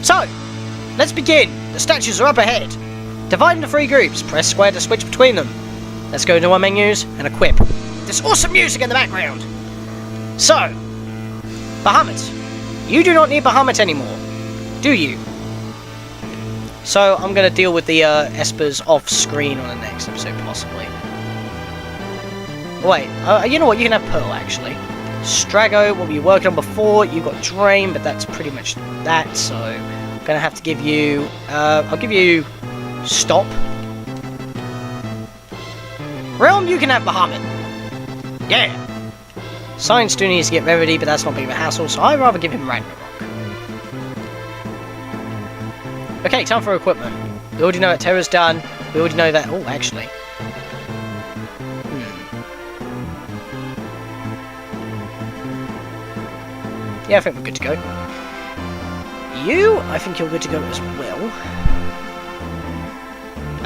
So, let's begin. The statues are up ahead. Divide into 3 groups. Press square to switch between them. Let's go into our menus and equip. There's awesome music in the background. So, Bahamut. You do not need Bahamut anymore, do you? So, I'm going to deal with the Espers off screen on the next episode, possibly. Wait, you know what? You can have Pearl, actually. Strago, what were you working on before? You got Drain, but that's pretty much that, so I'm going to have to give you... I'll give you... Stop. Realm, you can have Bahamut. Yeah. Science do needs to get Rarity, but that's not big of a hassle, so I'd rather give him Ragnarok. Okay, time for equipment. We already know that Terra's done. We already know that... Oh, actually. Yeah, I think we're good to go. You, I think you're good to go as well.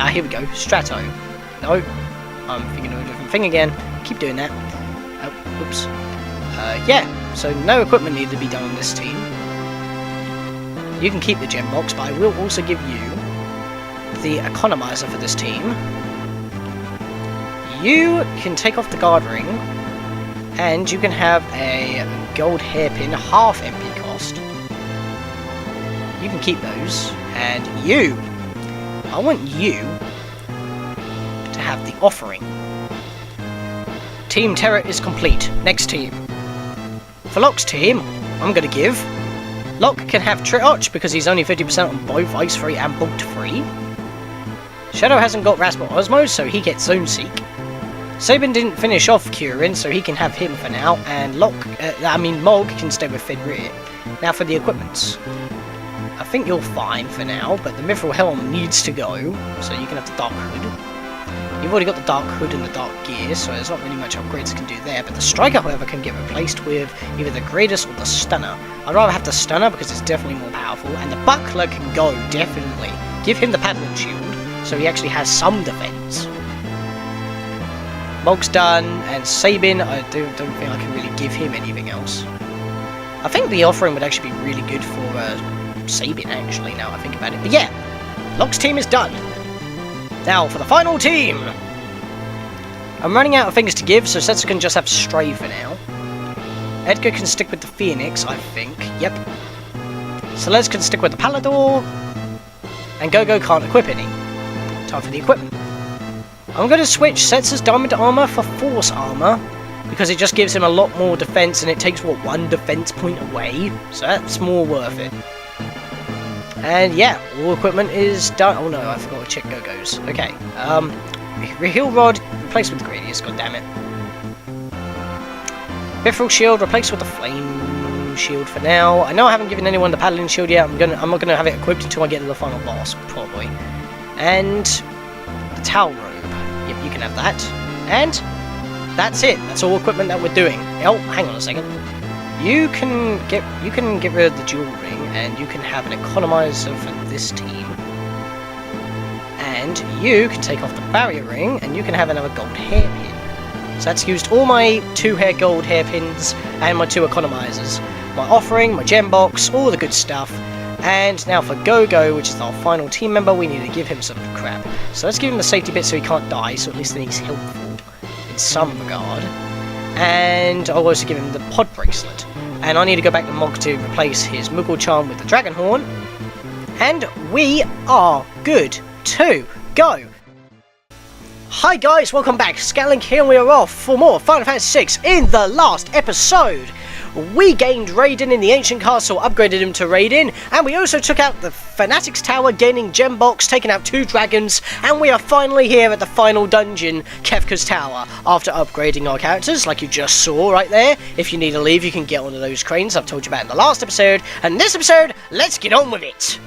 Ah, here we go. Strato. No. I'm thinking of a different thing again. Keep doing that. Oh, oops. Yeah, so no equipment needed to be done on this team. You can keep the gem box, but I will also give you the economizer for this team. You can take off the guard ring, and you can have a gold hairpin, half MP cost. You can keep those, and you, I want you to have the offering. Team Terra is complete. Next team. For Locke's team, I'm going to give... Locke can have Triarch because he's only 50% on both Ice Free and Bolt Free. Shadow hasn't got Rasp or Osmo, so he gets Zone Seek. Sabin didn't finish off Kurin, so he can have him for now, and Mog can stay with Fenrir. Now for the equipments. I think you're fine for now, but the Mithril Helm needs to go, so you can have the Dark Hood. You've already got the Dark Hood and the Dark Gear, so there's not really much upgrades you can do there, but the Striker, however, can get replaced with either the Greatest or the Stunner. I'd rather have the Stunner because it's definitely more powerful, and the Buckler can go, definitely. Give him the Paddling Shield, so he actually has some defense. Mog's done, and Sabin, I don't think I can really give him anything else. I think the offering would actually be really good for Sabin, actually, now I think about it. But yeah, Locke's team is done. Now, for the final team! I'm running out of things to give, so Setsu can just have Stray for now. Edgar can stick with the Phoenix, I think. Yep. Celeste can stick with the Palador. And Gogo can't equip any. Time for the equipment. I'm going to switch Setsu's Diamond Armor for Force Armor, because it just gives him a lot more defense, and it takes, what, 1 defense point away? So that's more worth it. And yeah, all equipment is done. Oh no, I forgot to check Gogo's. Okay, Heal Rod replaced with the Gradius, goddammit. Mithril Shield replaced with the Flame Shield for now. I know I haven't given anyone the Paladin Shield yet. I'm not gonna have it equipped until I get to the final boss, probably. And the Towel Robe. Yep, you can have that. And that's it. That's all equipment that we're doing. Oh, hang on a second. You can get rid of the Jewel Ring, and you can have an economizer for this team. And you can take off the Barrier Ring, and you can have another gold hairpin. So that's used all my 2 gold hairpins and my 2 economizers. My offering, my gem box, all the good stuff. And now for Gogo, which is our final team member, we need to give him some crap. So let's give him the safety bit so he can't die, so at least then he's helpful in some regard. And I'll also give him the Pod Bracelet. And I need to go back to Mog to replace his Moogle Charm with the Dragon Horn. And we are good to go. Hi guys, welcome back. Scatlink here, and we are off for more Final Fantasy VI. In the last episode, we gained Raiden in the Ancient Castle, upgraded him to Raiden, and we also took out the Fanatics Tower, gaining Gem Box, taking out 2 dragons, and we are finally here at the final dungeon, KEFKA'S Tower, after upgrading our characters, like you just saw right there. If you need to leave, you can get onto those cranes I've told you about in the last episode, and in this episode, let's get on with it!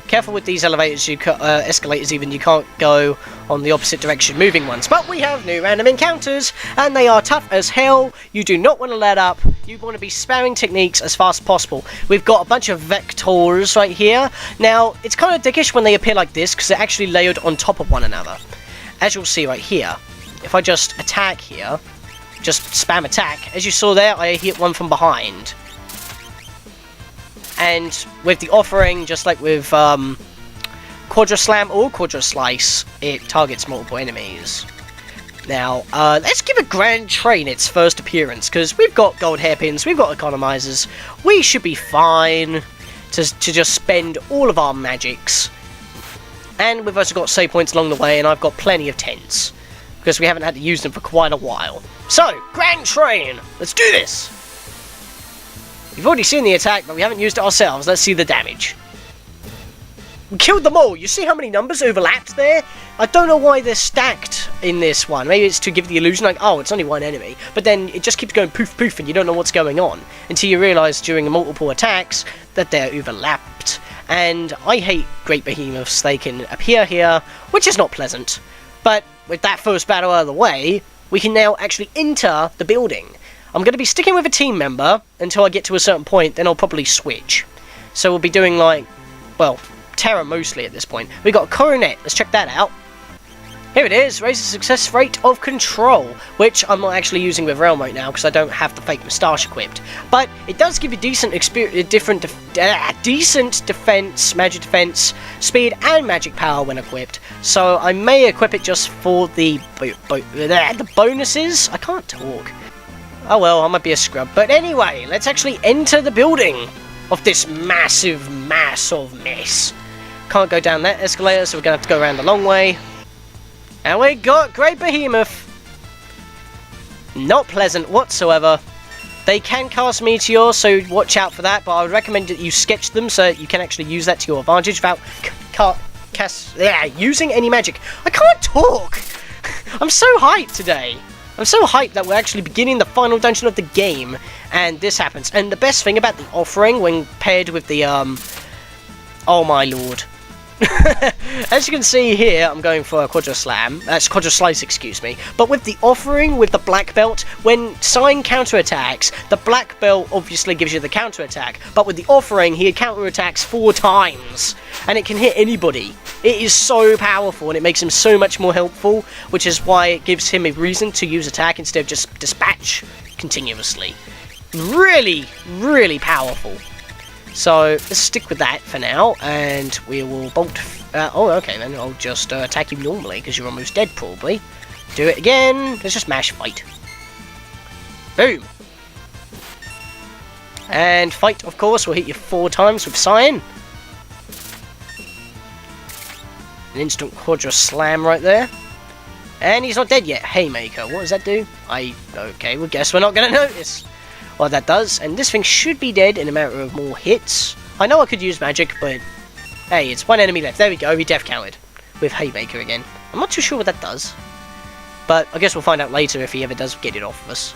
Careful with these elevators, escalators even, you can't go on the opposite direction moving ones. But we have new random encounters, and they are tough as hell. You do not want to let up. You want to be spamming techniques as fast as possible. We've got a bunch of vectors right here. Now, it's kind of dickish when they appear like this, because they're actually layered on top of one another. As you'll see right here, if I just attack here, just spam attack, as you saw there, I hit one from behind. And with the offering, just like with Quadra Slam or Quadra Slice, it targets multiple enemies. Now, let's give a Grand Train its first appearance, because we've got gold hairpins, we've got economizers, we should be fine to just spend all of our magics. And we've also got save points along the way, and I've got plenty of tents, because we haven't had to use them for quite a while. So, Grand Train! Let's do this! We've already seen the attack, but we haven't used it ourselves. Let's see the damage. We killed them all! You see how many numbers overlapped there? I don't know why they're stacked in this one. Maybe it's to give the illusion like, oh, it's only one enemy. But then it just keeps going poof poof and you don't know what's going on. Until you realise during multiple attacks that they're overlapped. And I hate great behemoths. They can appear here, which is not pleasant. But with that first battle out of the way, we can now actually enter the building. I'm going to be sticking with a team member until I get to a certain point, then I'll probably switch. So we'll be doing like, well, Terra mostly at this point. We got a coronet, let's check that out. Here it is, raises success rate of control, which I'm not actually using with Realm right now because I don't have the fake moustache equipped. But it does give you decent decent defense, magic defense, speed, and magic power when equipped. So I may equip it just for the bonuses. I can't talk. Oh well, I might be a scrub. But anyway, let's actually enter the building of this massive mass of mess. Can't go down that escalator, so we're going to have to go around the long way. And we got Great Behemoth. Not pleasant whatsoever. They can cast Meteor, so watch out for that, but I would recommend that you sketch them so you can actually use that to your advantage without using any magic. I can't talk! I'm so hyped today. I'm so hyped that we're actually beginning the final dungeon of the game, and this happens. And the best thing about the offering, when paired with the, oh my lord. As you can see here, I'm going for a Quadra Slam. That's Quadra Slice, excuse me. But with the offering, with the black belt, when Sign counterattacks, the black belt obviously gives you the counterattack. But with the offering, he counterattacks 4 times. And it can hit anybody. It is so powerful, and it makes him so much more helpful, which is why it gives him a reason to use attack instead of just dispatch continuously. Really, really powerful. So, let's stick with that for now, and we will bolt... oh, okay, then I'll just attack you normally, because you're almost dead, probably. Do it again. Let's just mash fight. Boom. And fight, of course, will hit you 4 times with Cyan. An instant Quadra Slam right there. And he's not dead yet. Haymaker, what does that do? Okay, well, guess we're not going to notice what that does, and this thing should be dead in a matter of more hits. I know I could use magic, but hey, it's 1 enemy left. There we go, he death counted with Haymaker again. I'm not too sure what that does, but I guess we'll find out later if he ever does get it off of us.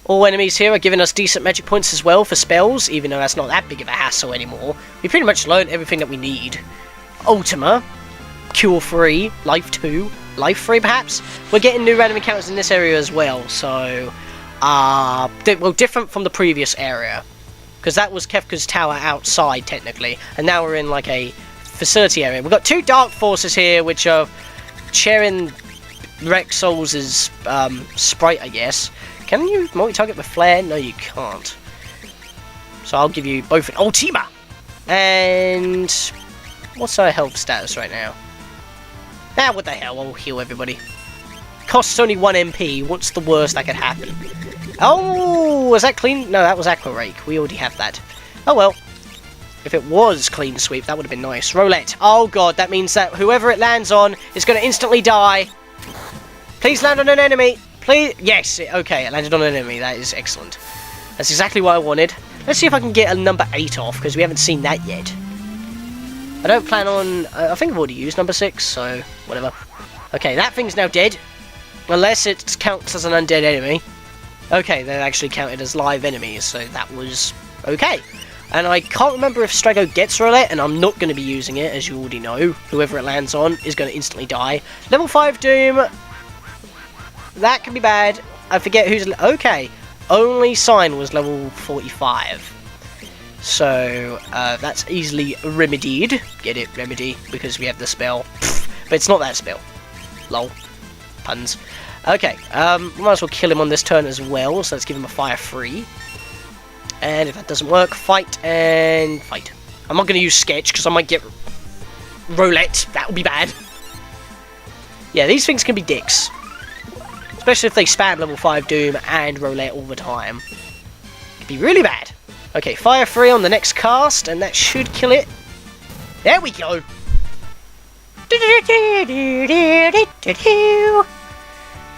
All enemies here are giving us decent magic points as well for spells, even though that's not that big of a hassle anymore. We pretty much learned everything that we need. Ultima, Cure 3, Life 2, Life 3 perhaps? We're getting new random encounters in this area as well, so... well, different from the previous area, because that was KEFKA'S tower outside technically, and now we're in like a facility area. We've got 2 dark forces here, which are sharing Rex Souls' sprite, I guess. Can you multi-target with flare? No, you can't. So I'll give you both an Ultima. And what's our health status right now? Ah, what the hell? I'll heal everybody. Costs only 1 MP. What's the worst that could happen? Oh, was that clean? No, that was Aqua Rake. We already have that. Oh well. If it was clean sweep, that would have been nice. Roulette. Oh god, that means that whoever it lands on is going to instantly die. Please land on an enemy. Please. Yes. Okay, it landed on an enemy. That is excellent. That's exactly what I wanted. Let's see if I can get a number 8 off, because we haven't seen that yet. I don't plan on... I think I've already used number 6, so whatever. Okay, that thing's now dead. Unless it counts as an undead enemy. Okay, they're actually counted as live enemies, so that was okay. And I can't remember if Strago gets roulette, and I'm not going to be using it, as you already know. Whoever it lands on is going to instantly die. Level 5 Doom. That can be bad. I forget who's... Okay. Only Sign was level 45. So, that's easily remedied. Get it, remedy, because we have the spell. But it's not that spell. Lol. Puns. Okay, we might as well kill him on this turn as well, so let's give him a fire free. And if that doesn't work, fight and fight. I'm not going to use sketch because I might get roulette. That would be bad. Yeah, these things can be dicks. Especially if they spam level 5 Doom and roulette all the time. It could be really bad. Okay, fire 3 on the next cast, and that should kill it. There we go.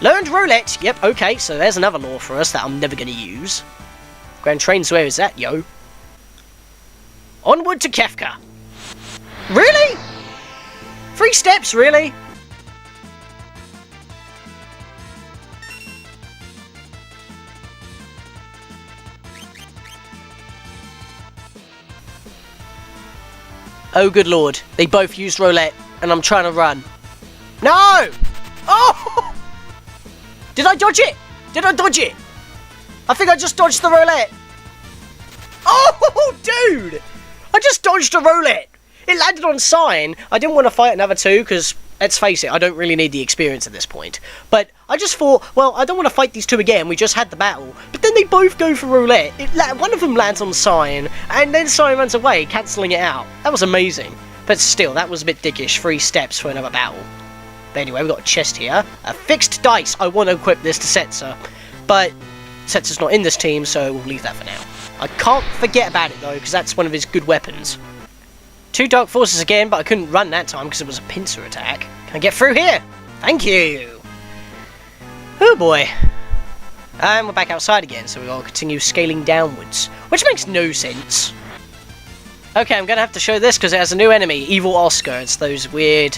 Learned roulette. Yep, okay, so there's another lore for us that I'm never going to use. Grand Trains, where is that, yo? Onward to Kefka. Really? 3 steps, really? Oh, good lord. They both used roulette, and I'm trying to run. No! Oh! Did I dodge it? Did I dodge it? I think I just dodged the roulette. Oh, dude! I just dodged a roulette. It landed on sign. I didn't want to fight another 2, because, let's face it, I don't really need the experience at this point. But I just thought, well, I don't want to fight these 2 again. We just had the battle. But then they both go for roulette. One of them lands on sign, and then sign runs away, cancelling it out. That was amazing. But still, that was a bit dickish. 3 steps for another battle. But anyway, we've got a chest here. A fixed dice. I want to equip this to Setzer. But Setzer's not in this team, so we'll leave that for now. I can't forget about it, though, because that's one of his good weapons. 2 Dark Forces again, but I couldn't run that time because it was a pincer attack. Can I get through here? Thank you! Oh boy. And we're back outside again, so we've got to continue scaling downwards. Which makes no sense. Okay, I'm going to have to show this because it has a new enemy, Evil Oscar. It's those weird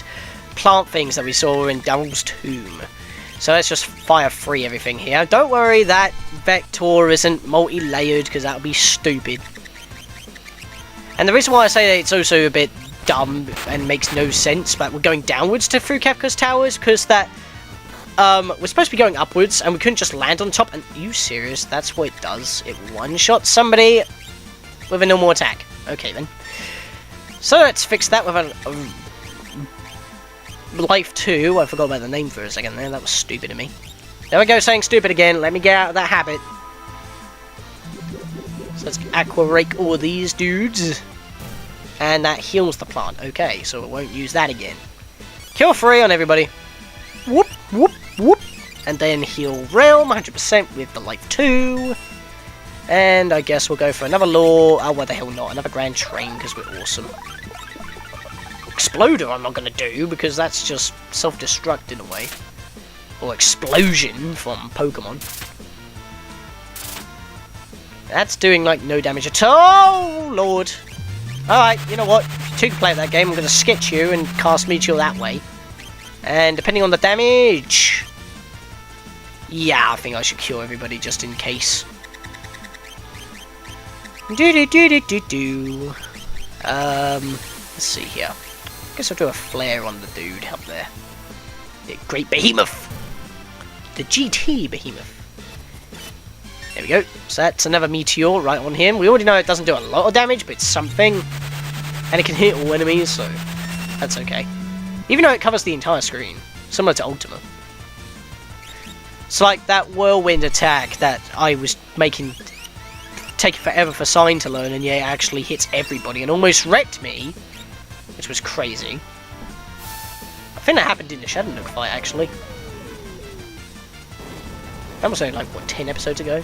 plant things that we saw in Devil's Tomb. So let's just fire free everything here. Don't worry that Vector isn't multi-layered because that would be stupid. And the reason why I say that it's also a bit dumb and makes no sense, but we're going downwards through KEFKA'S towers, because that we're supposed to be going upwards, and we couldn't just land on top. And are you serious? That's what it does. It one-shots somebody with a normal attack. Okay then. So let's fix that with a life 2. I forgot about the name for a second there. That was stupid of me. There we go, saying stupid again. Let me get out of that habit. So let's aqua rake all these dudes. And that heals the plant. Okay, so it won't use that again. Kill 3 on everybody. Whoop, whoop, whoop. And then heal Realm 100% with the life 2. And I guess we'll go for another lore. Oh, what the hell not? Another Grand Train, because we're awesome. Exploder I'm not going to do, because that's just self-destruct in a way. Or Explosion from Pokemon. That's doing, like, no damage at all. Oh, Lord. Alright, you know what? Two can play that game. I'm going to sketch you and cast Meteor that way. And depending on the damage... yeah, I think I should kill everybody just in case. Do-do-do-do-do-do. Let's see here. I guess I'll do a flare on the dude up there. The Great Behemoth! The GT Behemoth. There we go. So that's another meteor right on him. We already know it doesn't do a lot of damage, but it's something. And it can hit all enemies, so that's okay. Even though it covers the entire screen. Similar to Ultima. It's like that whirlwind attack that I was making... taking forever for Sign to learn, and yeah, it actually hits everybody and almost wrecked me. Which was crazy. I think that happened in the Shadow Nook fight, actually. That was only like, what, 10 episodes ago?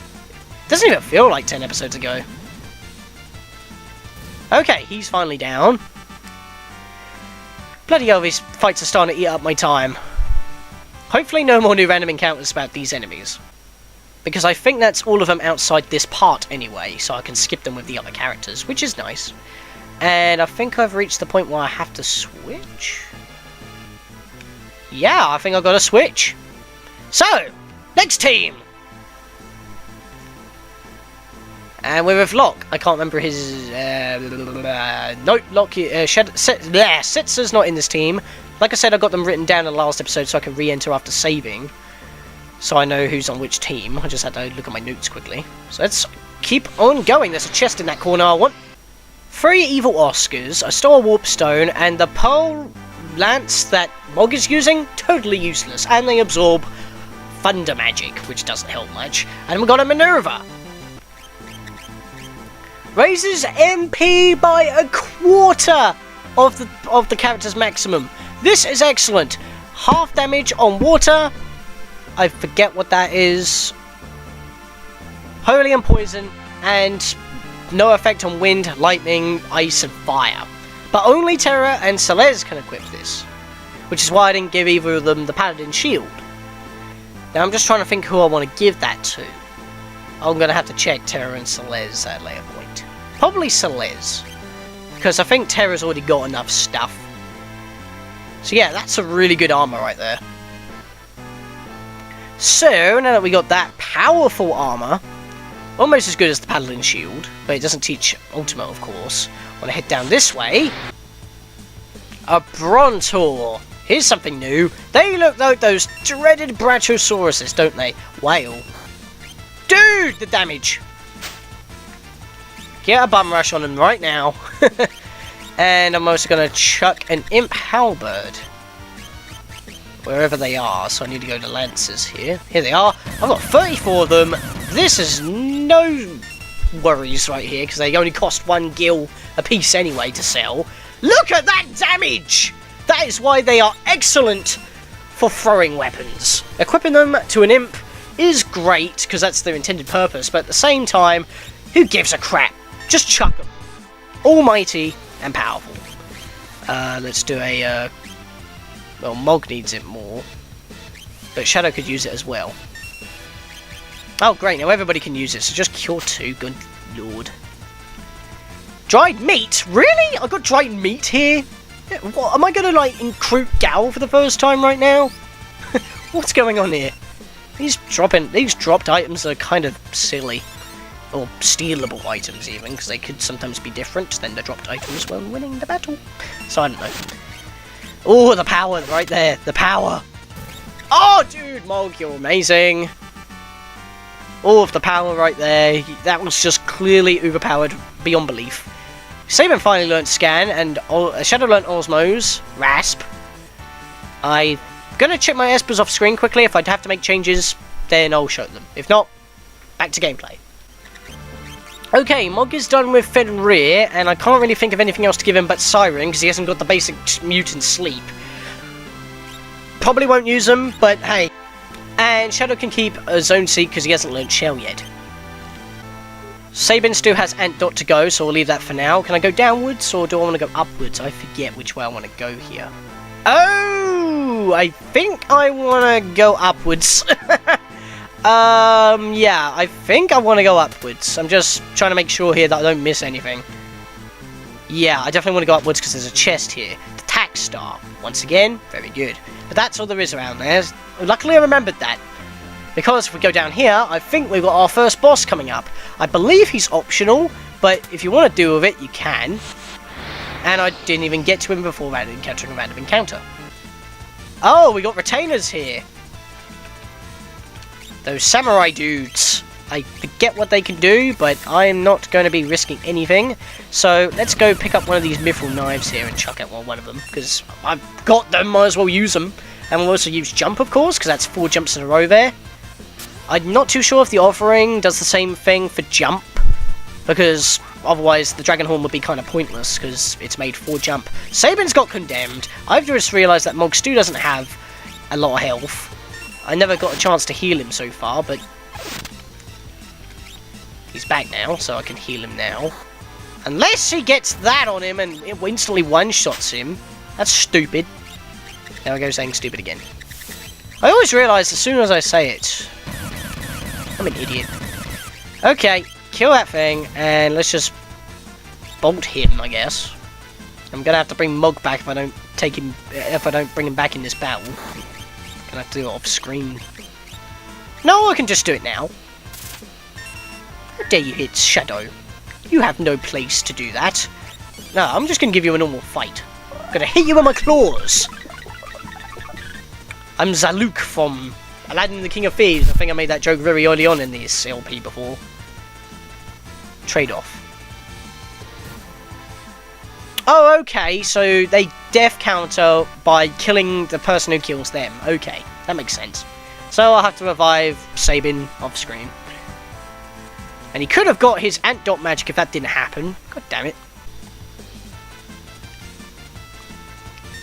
Doesn't even feel like 10 episodes ago. Okay, he's finally down. Bloody hell, these fights are starting to eat up my time. Hopefully no more new random encounters about these enemies. Because I think that's all of them outside this part anyway, so I can skip them with the other characters, which is nice. And I think I've reached the point where I have to switch. Yeah, I think I've got to switch. So, next team! And we're with Locke. I can't remember his... no, Locke... Setzer's not in this team. Like I said, I got them written down in the last episode so I can re-enter after saving. So I know who's on which team. I just had to look at my notes quickly. So let's keep on going. There's a chest in that corner I want. 3 evil Oscars, a Star Warp Stone, and the Pearl Lance that Mog is using, totally useless. And they absorb Thunder Magic, which doesn't help much. And we got a Minerva. Raises MP by a quarter of the character's maximum. This is excellent. Half damage on water. I forget what that is. Holy and poison, and no effect on wind, lightning, ice, and fire. But only Terra and Celeste can equip this, which is why I didn't give either of them the Paladin Shield. Now I'm just trying to think who I want to give that to. I'm going to have to check Terra and Celeste at a later point. Probably Celeste, because I think Terra's already got enough stuff. So yeah, that's a really good armor right there. So, now that we got that powerful armor, almost as good as the Paladin Shield, but it doesn't teach Ultima, of course. I want to head down this way. A Brontor. Here's something new. They look like those dreaded Brachiosaurus, don't they? Whale. Dude, the damage. Get a bum rush on them right now. And I'm also going to chuck an Imp Halberd. Wherever they are, so I need to go to Lancers here. Here they are. I've got 34 of them. This is no worries right here, because they only cost 1 gil a piece anyway to sell. Look at that damage! That is why they are excellent for throwing weapons. Equipping them to an imp is great, because that's their intended purpose, but at the same time, who gives a crap? Just chuck them. Almighty and powerful. Let's do a... well, Mog needs it more, but Shadow could use it as well. Oh great, now everybody can use it, so just cure 2, good lord. Dried meat? Really? I got dried meat here? What, am I gonna like recruit Gal for the first time right now? What's going on here? These dropped items are kind of silly. Or stealable items even, because they could sometimes be different than the dropped items when winning the battle. So I don't know. Oh, the power right there. The power. Oh, dude, Mog, you're amazing. All of the power right there. That was just clearly overpowered beyond belief. Sabin finally learned Scan, and Shadow learned Osmose. Rasp. I'm going to check my espers off screen quickly. If I have to make changes, then I'll show them. If not, back to gameplay. Okay, Mog is done with Fenrir, and I can't really think of anything else to give him but Siren, because he hasn't got the basic mutant sleep. Probably won't use them, but hey. And Shadow can keep a zone seat because he hasn't learned Shell yet. Sabin still has Ant Dot to go, so I'll leave that for now. Can I go downwards, or do I want to go upwards? I forget which way I want to go here. Oh! I think I want to go upwards. Yeah, I think I want to go upwards. I'm just trying to make sure here that I don't miss anything. Yeah, I definitely want to go upwards because there's a chest here. The Tax Star. Once again, very good. But that's all there is around there. Luckily I remembered that. Because if we go down here, I think we've got our first boss coming up. I believe he's optional, but if you want to deal with it, you can. And I didn't even get to him before encountering a random encounter. Oh, we got retainers here. Those samurai dudes. I forget what they can do, but I'm not going to be risking anything. So let's go pick up one of these mithril knives here and chuck out one of them, because I've got them, might as well use them. And we'll also use jump, of course, because that's 4 jumps in a row there. I'm not too sure if the offering does the same thing for jump, because otherwise the Dragon Horn would be kind of pointless, because it's made for jump. Sabin's got condemned. I've just realised that Mog Stu doesn't have a lot of health. I never got a chance to heal him so far, but he's back now, so I can heal him now. Unless he gets that on him and it instantly one-shots him. That's stupid. There I go saying stupid again. I always realise as soon as I say it, I'm an idiot. Okay, kill that thing, and let's just bolt him, I guess. I'm gonna have to bring Mog back if I don't take him, if I don't bring him back in this battle. Gonna have to do it off screen. No, I can just do it now. How dare you hit Shadow? You have no place to do that. No, I'm just gonna give you a normal fight. I'm gonna hit you with my claws. I'm Zaluk from Aladdin the King of Thieves. I think I made that joke very early on in this LP before. Trade-off. Oh, okay, so they death counter by killing the person who kills them. Okay, that makes sense. So I'll have to revive Sabin off screen. And he could have got his ant dot magic if that didn't happen. God damn it.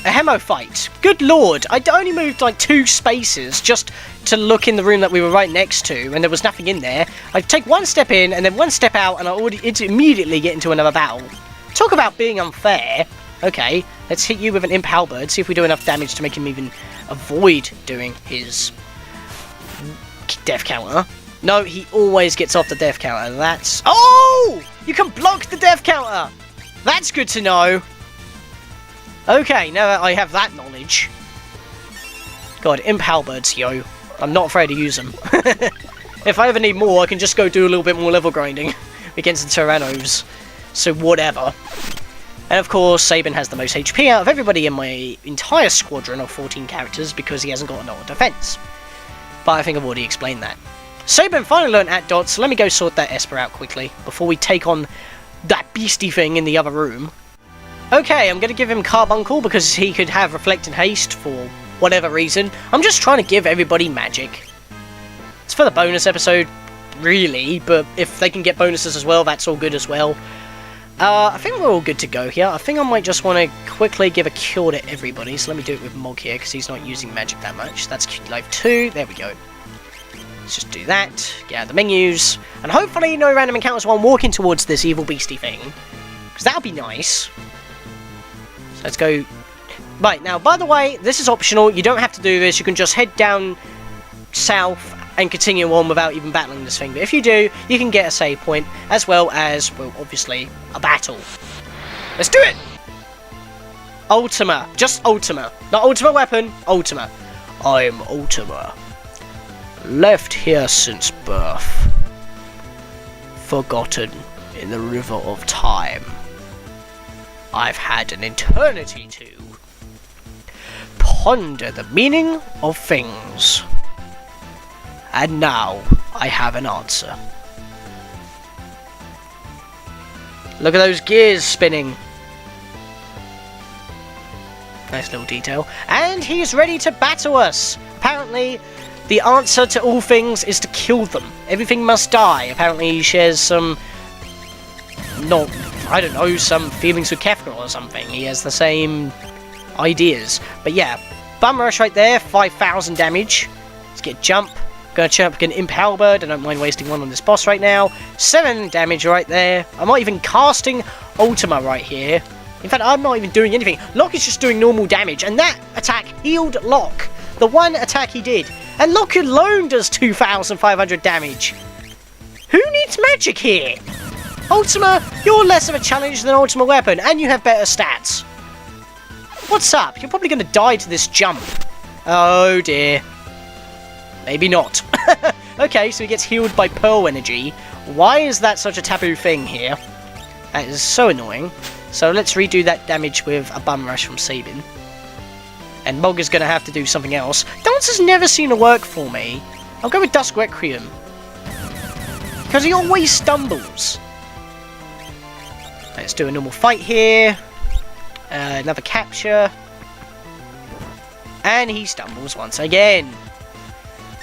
A Hemophyte. Good lord, I only moved like 2 spaces just to look in the room that we were right next to, and there was nothing in there. I'd take 1 step in, and then 1 step out, and I would immediately get into another battle. Talk about being unfair. Okay, let's hit you with an Imp Halberd, see if we do enough damage to make him even avoid doing his death counter. No, he always gets off the death counter. That's... Oh! You can block the death counter! That's good to know. Okay, now that I have that knowledge. God, Imp Halberds, yo. I'm not afraid to use them. If I ever need more, I can just go do a little bit more level grinding against the Tyrannos. So whatever. And of course, Sabin has the most HP out of everybody in my entire squadron of 14 characters because he hasn't got a lot of defense. But I think I've already explained that. Sabin finally learned at dots, so let me go sort that Esper out quickly before we take on that beastie thing in the other room. Okay, I'm going to give him Carbuncle because he could have Reflect and Haste for whatever reason. I'm just trying to give everybody magic. It's for the bonus episode, really, but if they can get bonuses as well, that's all good as well. I think we're all good to go here. I think I might just want to quickly give a cure to everybody, so let me do it with Mog here because he's not using magic that much. That's Life 2, there we go. Let's just do that, get out the menus, and hopefully no random encounters while I'm walking towards this evil beastie thing, because that would be nice. So let's go. Right, now, by the way, this is optional. You don't have to do this. You can just head down south and continue on without even battling this thing. But if you do, you can get a save point, as well as, well, obviously, a battle. Let's do it! Ultima. Just Ultima. Not Ultima Weapon, Ultima. I'm Ultima. Left here since birth. Forgotten in the river of time. I've had an eternity to ponder the meaning of things. And now I have an answer. Look at those gears spinning. Nice little detail. And he's ready to battle us. Apparently, the answer to all things is to kill them. Everything must die. Apparently he shares some... I don't know, some feelings with Kefka or something. He has the same ideas. But yeah, Bum Rush right there, 5,000 damage. Let's get Jump. Gonna jump an Imp Halberd. I don't mind wasting one on this boss right now. 7 damage right there. I'm not even casting Ultima right here. In fact, I'm not even doing anything. Locke is just doing normal damage, and that attack healed Locke. The one attack he did. And Locke alone does 2,500 damage. Who needs magic here? Ultima, you're less of a challenge than Ultima Weapon, and you have better stats. What's up? You're probably going to die to this jump. Oh dear. Maybe not. Okay, so he gets healed by Pearl Energy. Why is that such a taboo thing here? That is so annoying. So let's redo that damage with a Bum Rush from Sabin. And Mog is going to have to do something else. Dance has never seemed to work for me. I'll go with Dusk Requiem. Because he always stumbles. Let's do a normal fight here. Another capture. And he stumbles once again.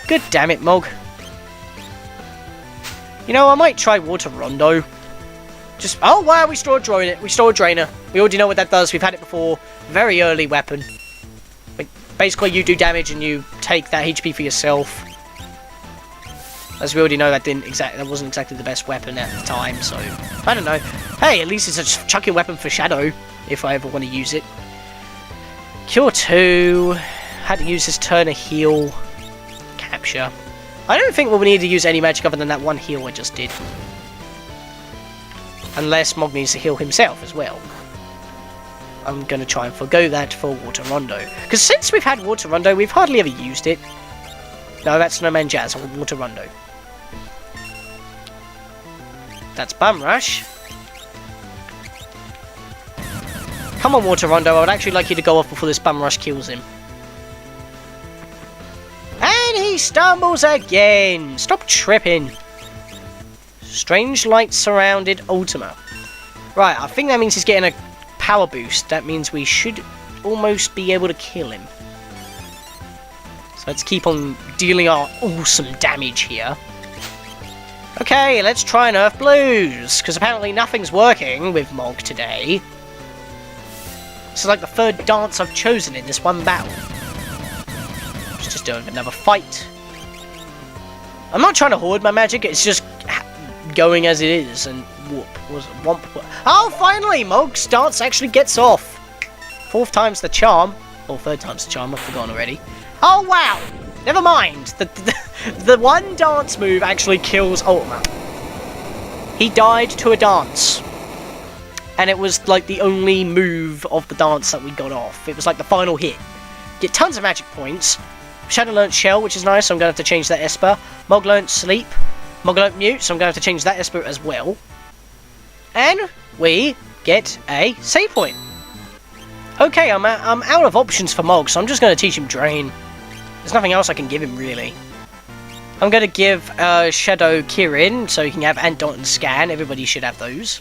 Good damn it, Mog. You know, I might try Water Rondo. Just, oh wow, we store a Drainer. We store a Drainer. We already know what that does. We've had it before. Very early weapon. But basically, you do damage and you take that HP for yourself. As we already know, that wasn't exactly the best weapon at the time. So I don't know. Hey, at least it's a chucking weapon for Shadow if I ever want to use it. Cure 2. Had to use his turn to heal. Capture. I don't think we'll need to use any magic other than that one heal I just did. Unless Mog needs to heal himself as well. I'm going to try and forgo that for Water Rondo. Because since we've had Water Rondo, we've hardly ever used it. No, that's Snowman Jazz or Water Rondo. That's Bum Rush. Come on, Water Rondo. I would actually like you to go off before this Bum Rush kills him. And he stumbles again. Stop tripping. Strange light surrounded Ultima. Right, I think that means he's getting a power boost. That means we should almost be able to kill him. So let's keep on dealing our awesome damage here. Okay, let's try and Earth Blues, because apparently nothing's working with Mog today. This is like the third dance I've chosen in this one battle. Let's just do another fight. I'm not trying to hoard my magic, it's just going as it is, and whoop. Womp. Oh, finally! Mog's dance actually gets off. 4th time's the charm. Or 3rd time's the charm, I've forgotten already. Oh, wow! Never mind. The one dance move actually kills Ultima. He died to a dance. And it was like the only move of the dance that we got off. It was like the final hit. Get tons of magic points. Shadow learnt Shell, which is nice, so I'm going to have to change that Esper. Mog learnt Sleep. Mog learnt Mute, so I'm going to have to change that Esper as well. And we get a save point. Okay, I'm out of options for Mog, so I'm just going to teach him Drain. There's nothing else I can give him, really. I'm going to give Shadow Kirin, so he can have Ant Dot and Scan. Everybody should have those.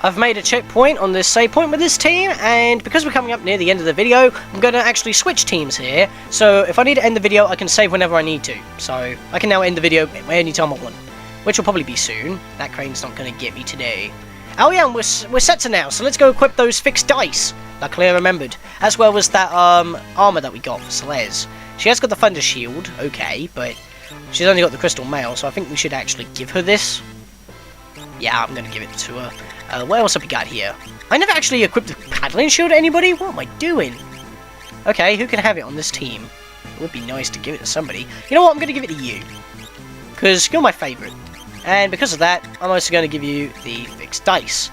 I've made a checkpoint on this save point with this team, and because we're coming up near the end of the video, I'm going to actually switch teams here. So if I need to end the video, I can save whenever I need to. So I can now end the video anytime I want, which will probably be soon. That crane's not going to get me today. Oh yeah, and we're set to now, so let's go equip those fixed dice. Luckily I remembered. As well as that armor that we got for Celeste. She has got the Thunder Shield, okay, but she's only got the Crystal Mail, so I think we should actually give her this. Yeah, I'm going to give it to her. What else have we got here? I never actually equipped the Paddling Shield to anybody? What am I doing? Okay, who can have it on this team? It would be nice to give it to somebody. You know what, I'm going to give it to you. Because you're my favourite. And because of that, I'm also going to give you the fixed dice.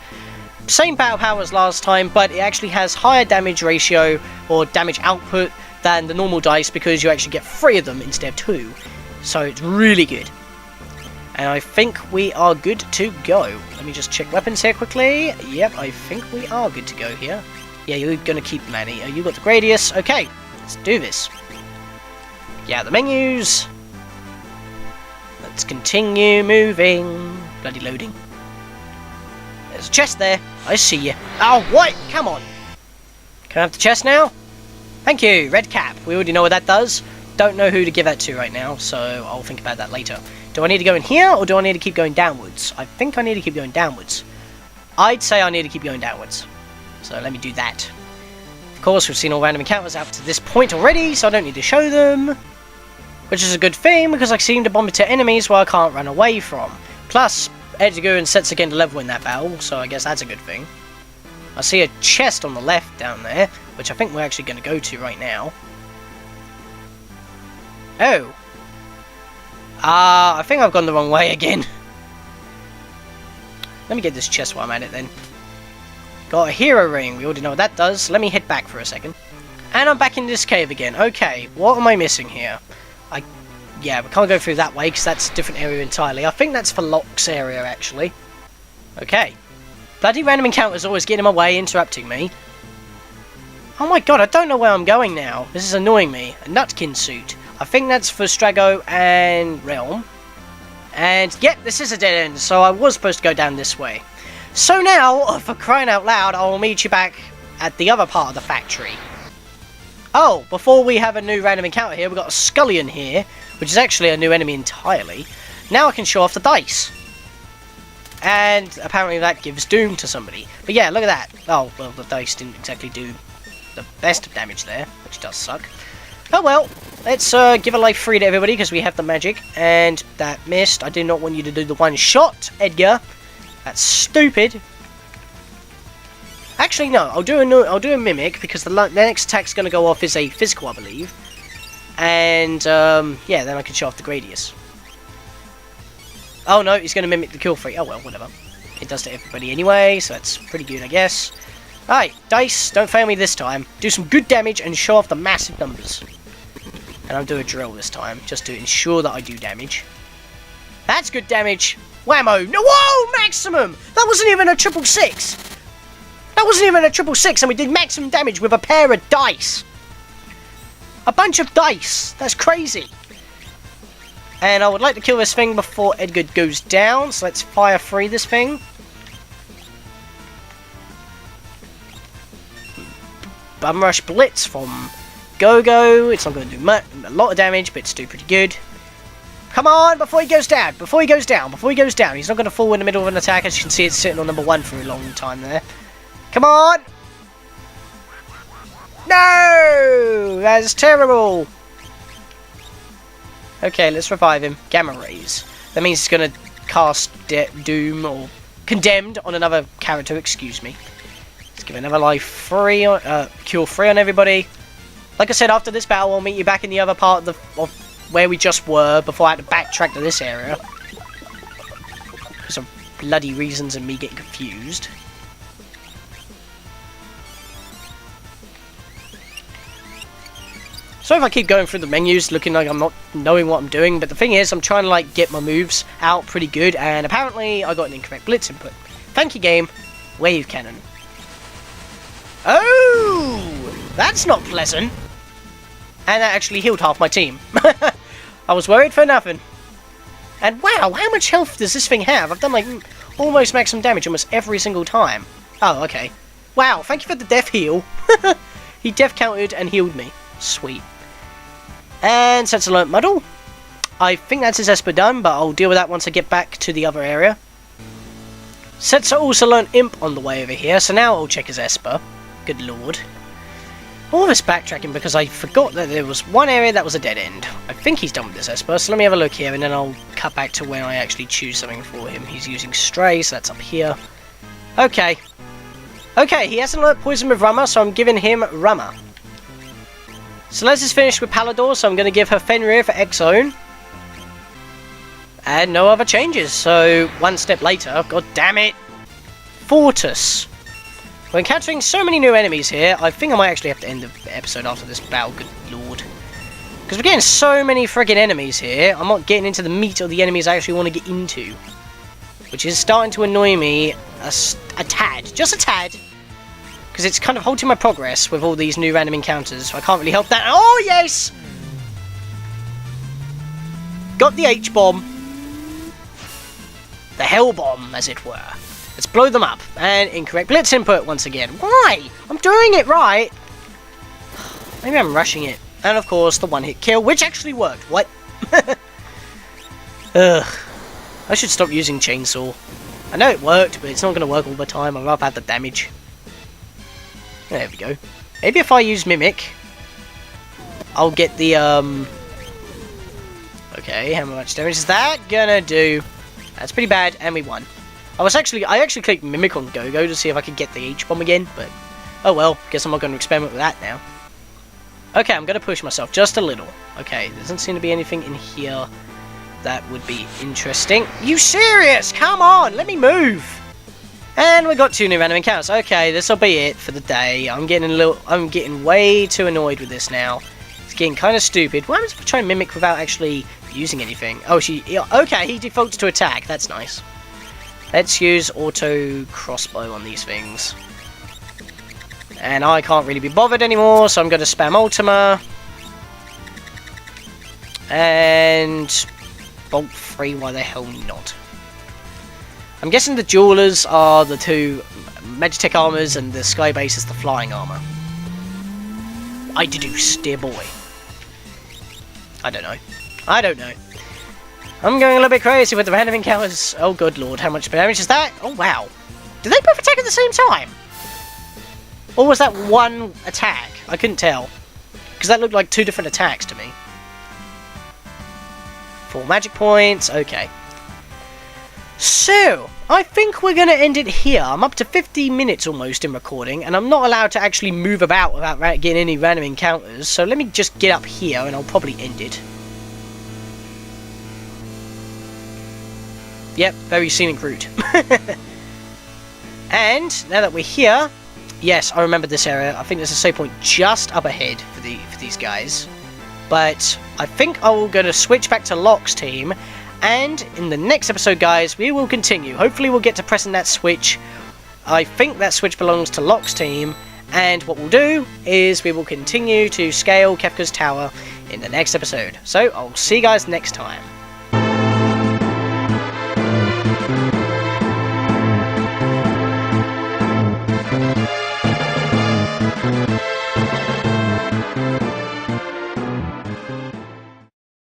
Same battle power as last time, but it actually has higher damage ratio, or damage output, than the normal dice, because you actually get 3 of them instead of 2. So it's really good. And I think we are good to go. Let me just check weapons here quickly. Yep, I think we are good to go here. Yeah, you're going to keep Manny. You got the Gradius. Okay, let's do this. Yeah, the menus. Let's continue moving. Bloody loading. There's a chest there. I see you. Oh, what? Come on. Can I have the chest now? Thank you. Red cap. We already know what that does. Don't know who to give that to right now, so I'll think about that later. Do I need to go in here, or do I need to keep going downwards? I think I need to keep going downwards. I'd say I need to keep going downwards. So let me do that. Of course, we've seen all random encounters up to this point already, so I don't need to show them. Which is a good thing, because I seem to bump into enemies where I can't run away from. Plus, Edgar and Set's again to level in that battle, so I guess that's a good thing. I see a chest on the left down there, which I think we're actually going to go to right now. Oh. I think I've gone the wrong way again. Let me get this chest while I'm at it then. Got a hero ring, we already know what that does. Let me head back for a second. And I'm back in this cave again. Okay, what am I missing here? Yeah, we can't go through that way because that's a different area entirely. I think that's for Locke's area actually. Okay. Bloody random encounters always get in my way, interrupting me. Oh my god, I don't know where I'm going now. This is annoying me. A Nutkin suit. I think that's for Strago and Realm. And yep, this is a dead end, so I was supposed to go down this way. So now, for crying out loud, I will meet you back at the other part of the factory. Oh, before we have a new random encounter here, we've got a Scullion here, which is actually a new enemy entirely. Now I can show off the dice. And apparently that gives doom to somebody. But yeah, look at that. Oh, well, the dice didn't exactly do the best of damage there, which does suck. Oh well, let's give a life free to everybody because we have the magic. And that missed. I do not want you to do the one shot, Edgar. That's stupid. Actually, no. I'll do a mimic because the next attack's going to go off is a physical, I believe. And yeah, then I can show off the Gradius. Oh no, he's going to mimic the kill free. Oh well, whatever. It does to everybody anyway, so that's pretty good, I guess. Alright, dice, don't fail me this time. Do some good damage and show off the massive numbers. And I'll do a drill this time, just to ensure that I do damage. That's good damage. Whammo. No, whoa, maximum! That wasn't even a 666. That wasn't even a 666, and we did maximum damage with a pair of dice. A bunch of dice. That's crazy. And I would like to kill this thing before Edgar goes down, so let's fire free this thing. Bum Rush Blitz from Go-Go. It's not going to do a lot of damage, but it's still pretty good. Come on, before he goes down. Before he goes down. Before he goes down. He's not going to fall in the middle of an attack. As you can see, it's sitting on number 1 for a long time there. Come on. No! That's terrible. Okay, let's revive him. Gamma rays. That means he's going to cast Doom or Condemned on another character. Excuse me. Let's give another life free on, cure free on everybody. Like I said, after this battle, I'll meet you back in the other part of where we just were before I had to backtrack to this area. For some bloody reasons and me getting confused. So if I keep going through the menus looking like I'm not knowing what I'm doing, but the thing is I'm trying to like get my moves out pretty good, and apparently I got an incorrect blitz input. Thank you, game. Wave cannon. Oh! That's not pleasant. And that actually healed half my team. I was worried for nothing. And wow, how much health does this thing have? I've done like almost maximum damage almost every single time. Oh, okay. Wow, thank you for the death heal. He death countered and healed me. Sweet. And Set's Alert Muddle. I think that's his Esper done, but I'll deal with that once I get back to the other area. Set's also learned Imp on the way over here, so now I'll check his Esper. Good lord. All this backtracking because I forgot that there was one area that was a dead end. I think he's done with this Esper, so let me have a look here and then I'll cut back to when I actually choose something for him. He's using Stray, so that's up here. Okay. Okay, he hasn't learnt Poison with Rummer, so I'm giving him Rummer. Celeste is finished with Palador, so I'm going to give her Fenrir for X-Zone. And no other changes, so one step later, god damn it, Fortus. We're encountering so many new enemies here, I think I might actually have to end the episode after this battle, good lord. Because we're getting so many friggin' enemies here, I'm not getting into the meat of the enemies I actually want to get into. Which is starting to annoy me a tad, just a tad. Because it's kind of halting my progress with all these new random encounters, so I can't really help that. Oh yes! Got the H-bomb. The Hell bomb, as it were. Let's blow them up. And incorrect blitz input once again. Why? I'm doing it right. Maybe I'm rushing it. And of course, the one-hit kill, which actually worked. What? Ugh. I should stop using chainsaw. I know it worked, but it's not going to work all the time. I'd rather have the damage. There we go. Maybe if I use Mimic, I'll get the, Okay, how much damage is that gonna do? That's pretty bad, and we won. I actually clicked Mimic on Go-Go to see if I could get the H-bomb again, but oh well, guess I'm not going to experiment with that now. Okay, I'm going to push myself just a little. Okay, there doesn't seem to be anything in here that would be interesting. You serious? Come on, let me move! And we got 2 new random encounters. Okay, this will be it for the day. I'm getting way too annoyed with this now. It's getting kind of stupid. Why happens if I try and Mimic without actually using anything? Oh, okay, he defaults to attack. That's nice. Let's use auto crossbow on these things. And I can't really be bothered anymore, so I'm going to spam Ultima. And bolt 3, why the hell not? I'm guessing the Jewelers are the 2 Magitech armors and the Skybase is the flying armor. I deduce, dear boy. I don't know. I don't know. I'm going a little bit crazy with the random encounters. Oh good lord, how much damage is that? Oh wow. Did they both attack at the same time? Or was that one attack? I couldn't tell. Because that looked like 2 different attacks to me. 4 magic points, okay. So, I think we're going to end it here. I'm up to 15 minutes almost in recording, and I'm not allowed to actually move about without getting any random encounters, so let me just get up here and I'll probably end it. Yep, very scenic route. And, now that we're here, yes, I remember this area. I think there's a save point just up ahead for these guys. But I think I'm going to switch back to Locke's team. And in the next episode, guys, we will continue. Hopefully we'll get to pressing that switch. I think that switch belongs to Locke's team. And what we'll do is we will continue to scale KEFKA'S tower in the next episode. So I'll see you guys next time.